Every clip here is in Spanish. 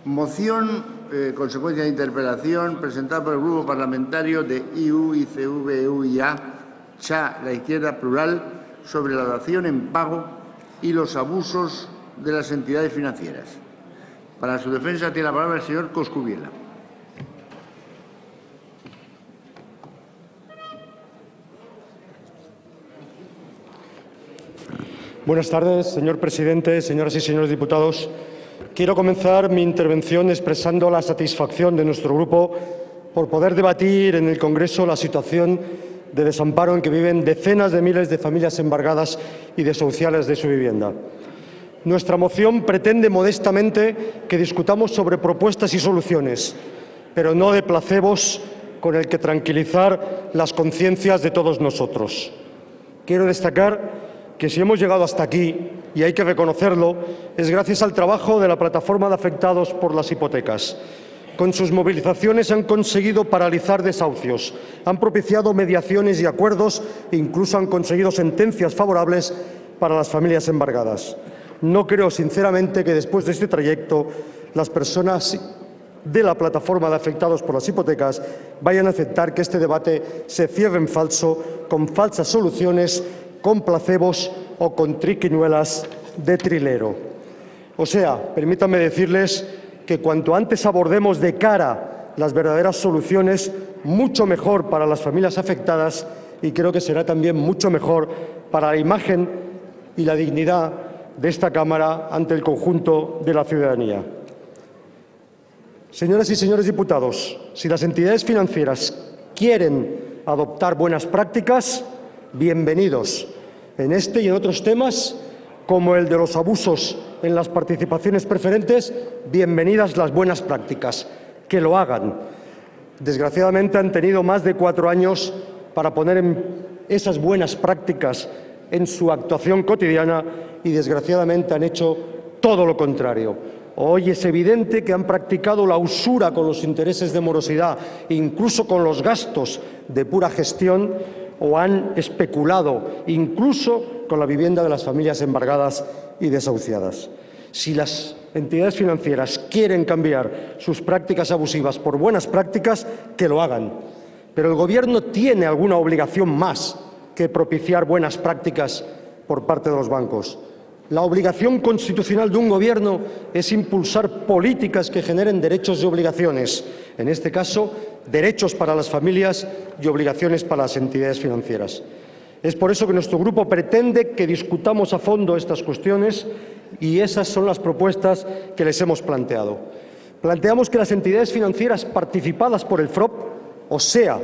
Moción, consecuencia de interpelación, presentada por el Grupo Parlamentario de IU, ICV, EUIA, CHA, la Izquierda Plural, sobre la dación en pago y los abusos de las entidades financieras. Para su defensa tiene la palabra el señor Coscubiela. Buenas tardes, señor presidente, señoras y señores diputados. Quiero comenzar mi intervención expresando la satisfacción de nuestro grupo por poder debatir en el Congreso la situación de desamparo en que viven decenas de miles de familias embargadas y desahuciadas de su vivienda. Nuestra moción pretende modestamente que discutamos sobre propuestas y soluciones, pero no de placebos con el que tranquilizar las conciencias de todos nosotros. Quiero destacar que si hemos llegado hasta aquí, y hay que reconocerlo, es gracias al trabajo de la plataforma de afectados por las hipotecas. Con sus movilizaciones han conseguido paralizar desahucios, han propiciado mediaciones y acuerdos e incluso han conseguido sentencias favorables para las familias embargadas. No creo, sinceramente, que después de este trayecto las personas de la plataforma de afectados por las hipotecas vayan a aceptar que este debate se cierre en falso, con falsas soluciones, con placebos o con triquiñuelas de trilero. O sea, permítanme decirles que cuanto antes abordemos de cara las verdaderas soluciones, mucho mejor para las familias afectadas y creo que será también mucho mejor para la imagen y la dignidad de esta Cámara ante el conjunto de la ciudadanía. Señoras y señores diputados, si las entidades financieras quieren adoptar buenas prácticas, bienvenidos. En este y en otros temas, como el de los abusos en las participaciones preferentes, bienvenidas las buenas prácticas. Que lo hagan. Desgraciadamente han tenido más de 4 años para poner esas buenas prácticas en su actuación cotidiana y, desgraciadamente, han hecho todo lo contrario. Hoy es evidente que han practicado la usura con los intereses de morosidad, incluso con los gastos de pura gestión, o han especulado incluso con la vivienda de las familias embargadas y desahuciadas. Si las entidades financieras quieren cambiar sus prácticas abusivas por buenas prácticas, que lo hagan. Pero el Gobierno tiene alguna obligación más que propiciar buenas prácticas por parte de los bancos. La obligación constitucional de un Gobierno es impulsar políticas que generen derechos y obligaciones, en este caso, derechos para las familias y obligaciones para las entidades financieras. Es por eso que nuestro Grupo pretende que discutamos a fondo estas cuestiones y esas son las propuestas que les hemos planteado. Planteamos que las entidades financieras participadas por el FROP, o sea,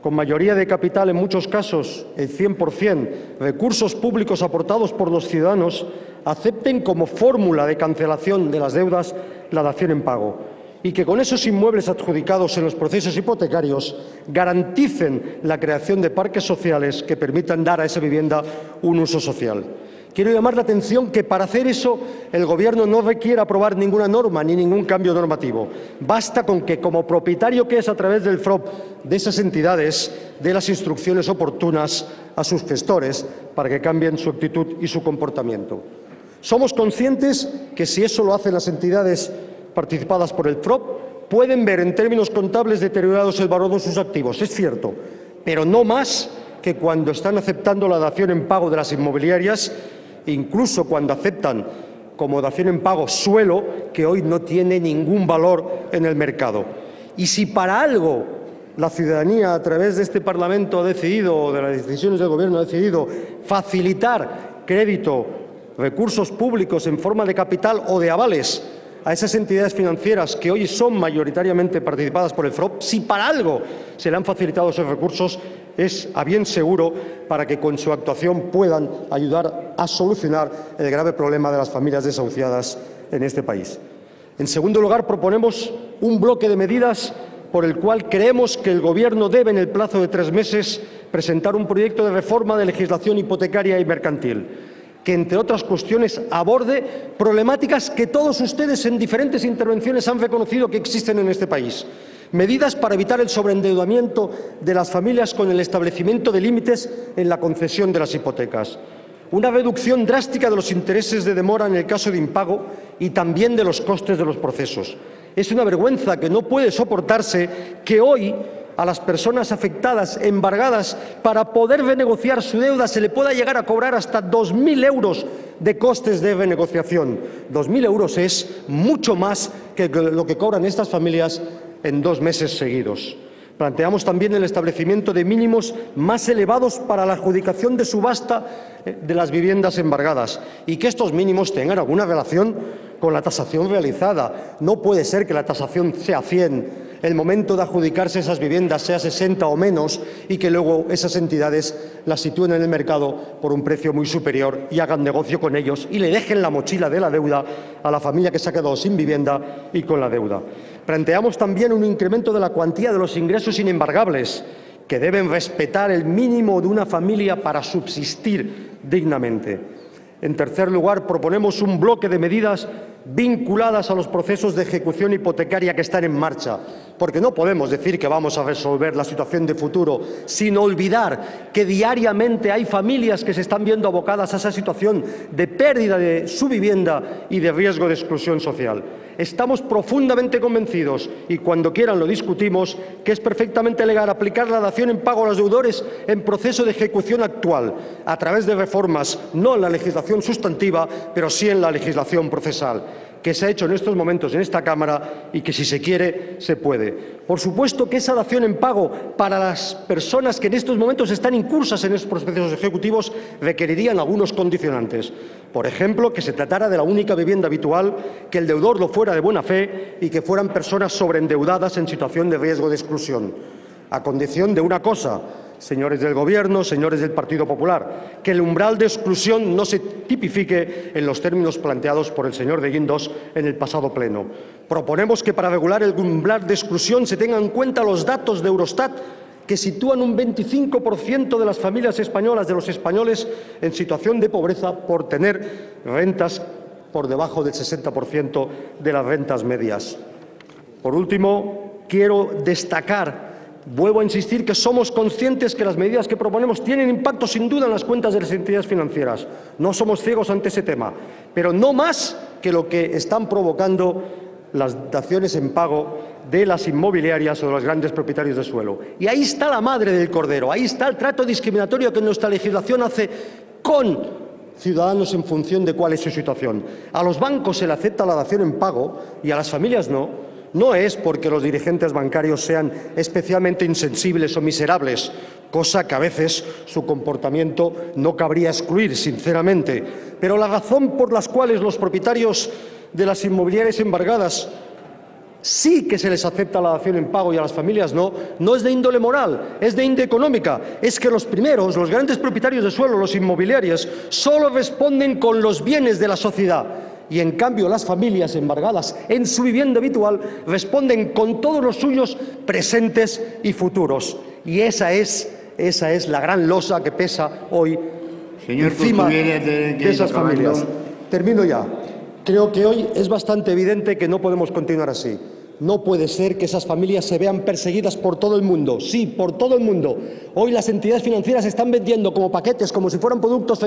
con mayoría de capital en muchos casos, el 100%, recursos públicos aportados por los ciudadanos, acepten como fórmula de cancelación de las deudas la dación en pago y que con esos inmuebles adjudicados en los procesos hipotecarios garanticen la creación de parques sociales que permitan dar a esa vivienda un uso social. Quiero llamar la atención que para hacer eso el Gobierno no requiere aprobar ninguna norma ni ningún cambio normativo. Basta con que, como propietario que es a través del FROP de esas entidades, dé las instrucciones oportunas a sus gestores para que cambien su actitud y su comportamiento. Somos conscientes que si eso lo hacen las entidades participadas por el FROP, pueden ver en términos contables deteriorados el valor de sus activos, es cierto, pero no más que cuando están aceptando la dación en pago de las inmobiliarias, incluso cuando aceptan como dación en pago suelo, que hoy no tiene ningún valor en el mercado. Y si para algo la ciudadanía, a través de este Parlamento, ha decidido, o de las decisiones del Gobierno, ha decidido facilitar crédito, recursos públicos en forma de capital o de avales a esas entidades financieras que hoy son mayoritariamente participadas por el FROP, si para algo se le han facilitado esos recursos, es a bien seguro para que con su actuación puedan ayudar a solucionar el grave problema de las familias desahuciadas en este país. En segundo lugar, proponemos un bloque de medidas por el cual creemos que el Gobierno debe, en el plazo de 3 meses, presentar un proyecto de reforma de legislación hipotecaria y mercantil, que, entre otras cuestiones, aborde problemáticas que todos ustedes en diferentes intervenciones han reconocido que existen en este país. Medidas para evitar el sobreendeudamiento de las familias con el establecimiento de límites en la concesión de las hipotecas. Una reducción drástica de los intereses de demora en el caso de impago y también de los costes de los procesos. Es una vergüenza que no puede soportarse que hoy a las personas afectadas, embargadas, para poder renegociar su deuda se le pueda llegar a cobrar hasta 2.000 euros de costes de renegociación. 2.000 euros es mucho más que lo que cobran estas familias en 2 meses seguidos. Planteamos también el establecimiento de mínimos más elevados para la adjudicación de subasta de las viviendas embargadas y que estos mínimos tengan alguna relación con la tasación realizada. No puede ser que la tasación sea 100, el momento de adjudicarse esas viviendas sea 60 o menos y que luego esas entidades las sitúen en el mercado por un precio muy superior y hagan negocio con ellos y le dejen la mochila de la deuda a la familia que se ha quedado sin vivienda y con la deuda. Planteamos también un incremento de la cuantía de los ingresos inembargables, que deben respetar el mínimo de una familia para subsistir dignamente. En tercer lugar, proponemos un bloque de medidas vinculadas a los procesos de ejecución hipotecaria que están en marcha, porque no podemos decir que vamos a resolver la situación de futuro sin olvidar que diariamente hay familias que se están viendo abocadas a esa situación de pérdida de su vivienda y de riesgo de exclusión social. Estamos profundamente convencidos, y cuando quieran lo discutimos, que es perfectamente legal aplicar la dación en pago a los deudores en proceso de ejecución actual, a través de reformas, no en la legislación sustantiva, pero sí en la legislación procesal, que se ha hecho en estos momentos en esta Cámara y que, si se quiere, se puede. Por supuesto que esa dación en pago para las personas que en estos momentos están incursas en esos procesos ejecutivos requerirían algunos condicionantes. Por ejemplo, que se tratara de la única vivienda habitual, que el deudor lo fuera de buena fe y que fueran personas sobreendeudadas en situación de riesgo de exclusión. A condición de una cosa, señores del Gobierno, señores del Partido Popular, que el umbral de exclusión no se tipifique en los términos planteados por el señor de Guindos en el pasado pleno. Proponemos que para regular el umbral de exclusión se tengan en cuenta los datos de Eurostat, que sitúan un 25% de las familias españolas, de los españoles, en situación de pobreza por tener rentas por debajo del 60% de las rentas medias. Por último, quiero destacar, vuelvo a insistir, que somos conscientes que las medidas que proponemos tienen impacto sin duda en las cuentas de las entidades financieras. No somos ciegos ante ese tema, pero no más que lo que están provocando las daciones en pago de las inmobiliarias o de los grandes propietarios de suelo. Y ahí está la madre del cordero, ahí está el trato discriminatorio que nuestra legislación hace con ciudadanos en función de cuál es su situación. A los bancos se le acepta la dación en pago y a las familias no. No es porque los dirigentes bancarios sean especialmente insensibles o miserables, cosa que a veces su comportamiento no cabría excluir, sinceramente. Pero la razón por la cual los propietarios de las inmobiliarias embargadas sí que se les acepta la dación en pago y a las familias no, no es de índole moral, es de índole económica. Es que los primeros, los grandes propietarios de suelo, los inmobiliarios, solo responden con los bienes de la sociedad. Y, en cambio, las familias embargadas en su vivienda habitual responden con todos los suyos presentes y futuros. Y esa es la gran losa que pesa hoy encima de esas familias. Termino ya. Creo que hoy es bastante evidente que no podemos continuar así. No puede ser que esas familias se vean perseguidas por todo el mundo. Sí, por todo el mundo. Hoy las entidades financieras están vendiendo como paquetes, como si fueran productos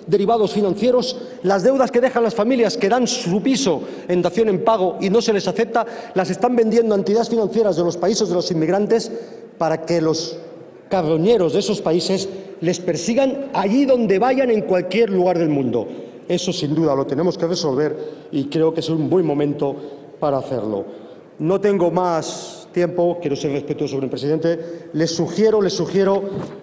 derivados financieros, las deudas que dejan las familias que dan su piso en dación en pago y no se les acepta, las están vendiendo a entidades financieras de los países de los inmigrantes para que los carroñeros de esos países les persigan allí donde vayan, en cualquier lugar del mundo. Eso, sin duda, lo tenemos que resolver y creo que es un buen momento para hacerlo. No tengo más tiempo, quiero ser respetuoso sobre el presidente. Les sugiero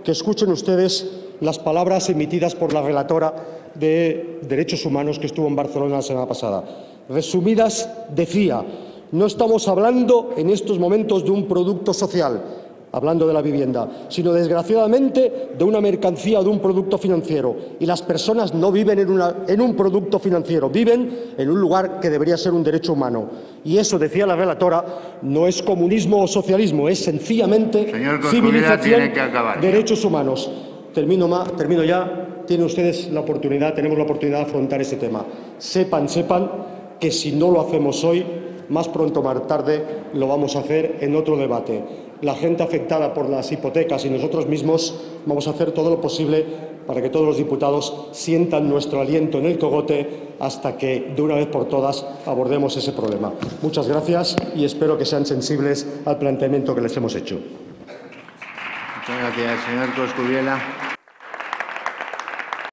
que escuchen ustedes las palabras emitidas por la relatora de Derechos Humanos que estuvo en Barcelona la semana pasada. Resumidas, decía: no estamos hablando en estos momentos de un producto social, hablando de la vivienda, sino, desgraciadamente, de una mercancía o de un producto financiero. Y las personas no viven en un producto financiero, viven en un lugar que debería ser un derecho humano. Y eso, decía la relatora, no es comunismo o socialismo, es sencillamente civilización, derechos humanos. Termino ya. Tienen ustedes la oportunidad, tenemos la oportunidad de afrontar ese tema. Sepan que si no lo hacemos hoy, más pronto o más tarde lo vamos a hacer en otro debate. La gente afectada por las hipotecas y nosotros mismos vamos a hacer todo lo posible para que todos los diputados sientan nuestro aliento en el cogote hasta que, de una vez por todas, abordemos ese problema. Muchas gracias y espero que sean sensibles al planteamiento que les hemos hecho. Muchas gracias, señor Coscubiela.